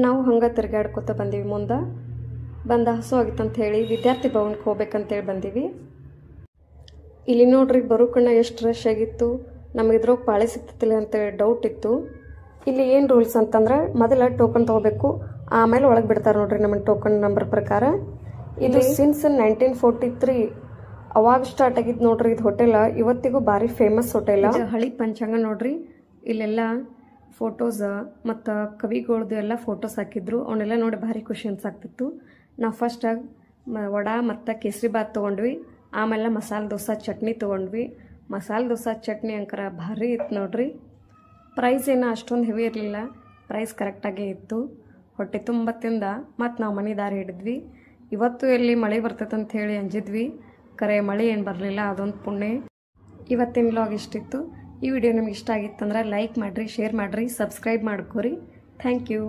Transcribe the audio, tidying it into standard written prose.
ನಾವು ಹಂಗೆ ತಿರ್ಗಾಡ್ಕೊತ ಬಂದೀವಿ. ಮುಂದೆ ಬಂದ ಹಸು ಆಗಿತ್ತಂತ ಹೇಳಿ ವಿದ್ಯಾರ್ಥಿ ಭವನಕ್ಕೆ ಹೋಗ್ಬೇಕಂತೇಳಿ ಬಂದೀವಿ. ಇಲ್ಲಿ ನೋಡ್ರಿ ಬರೋಕಣ್ಣ ಎಷ್ಟು ರಶ್ ಆಗಿತ್ತು. ನಮಗೆ ಇದ್ರಾಗ ಪಾಳೆ ಸಿಗ್ತಿಲ್ಲ ಅಂತೇಳಿ ಡೌಟ್ ಇತ್ತು. ಇಲ್ಲಿ ಏನು ರೂಲ್ಸ್ ಅಂತಂದ್ರೆ ಮೊದಲ ಟೋಕನ್ ತೊಗೋಬೇಕು, ಆಮೇಲೆ ಒಳಗೆ ಬಿಡ್ತಾರೆ ನೋಡ್ರಿ ನಮಗೆ ಟೋಕನ್ ನಂಬರ್ ಪ್ರಕಾರ. ಇದು ಸಿನ್ಸ್ 1943 ಅವಾಗ ಸ್ಟಾರ್ಟ್ ಆಗಿದ್ದು ನೋಡ್ರಿ ಇದು ಹೋಟೆಲ್. ಇವತ್ತಿಗೂ ಭಾರಿ ಫೇಮಸ್ ಹೋಟೆಲ್. ಹಳಿ ಪಂಚಾಂಗ ನೋಡ್ರಿ, ಇಲ್ಲೆಲ್ಲ ಫೋಟೋಸ್ ಮತ್ತು ಕವಿಗಳದ್ದು ಎಲ್ಲ ಫೋಟೋಸ್ ಹಾಕಿದ್ರು. ಅವನ್ನೆಲ್ಲ ನೋಡಿ ಭಾರಿ ಖುಷಿ ಅನ್ಸಾಕ್ತಿತ್ತು. ನಾವು ಫಸ್ಟಾಗಿ ವಡಾ ಮತ್ತು ಕೇಸರಿ ಬಾತ್ ತೊಗೊಂಡ್ವಿ. ಆಮೇಲೆ ಮಸಾಲೆ ದೋಸೆ ಚಟ್ನಿ ತೊಗೊಂಡ್ವಿ. ಮಸಾಲೆ ದೋಸೆ ಚಟ್ನಿ ಅಂಕರ ಭಾರಿ ಇತ್ತು ನೋಡ್ರಿ. ಪ್ರೈಸ್ ಏನೋ ಅಷ್ಟೊಂದು ಹೆವಿ ಇರಲಿಲ್ಲ, ಪ್ರೈಸ್ ಕರೆಕ್ಟಾಗೇ ಇತ್ತು. ಹೊಟ್ಟೆ ತುಂಬ ತಿಂದ ಮತ್ತು ನಾವು ಮನೆ ದಾರಿ ಹಿಡಿದ್ವಿ. ಇವತ್ತು ಎಲ್ಲಿ ಮಳೆ ಬರ್ತೈತೆ ಅಂತ ಹೇಳಿ ಅಂಜಿದ್ವಿ, ಕರೆ ಮಳೆ ಏನು ಬರಲಿಲ್ಲ, ಅದೊಂದು ಪುಣ್ಯ. ಇವತ್ತಿನ ವ್ಲಾಗ್ ಇಷ್ಟಿತ್ತು. ಈ ವಿಡಿಯೋ ನಿಮ್ಗೆ ಇಷ್ಟ ಆಗಿತ್ತಂದ್ರೆ ಲೈಕ್ ಮಾಡಿರಿ, ಶೇರ್ ಮಾಡಿರಿ, ಸಬ್ಸ್ಕ್ರೈಬ್ ಮಾಡ್ಕೋರಿ. Thank you.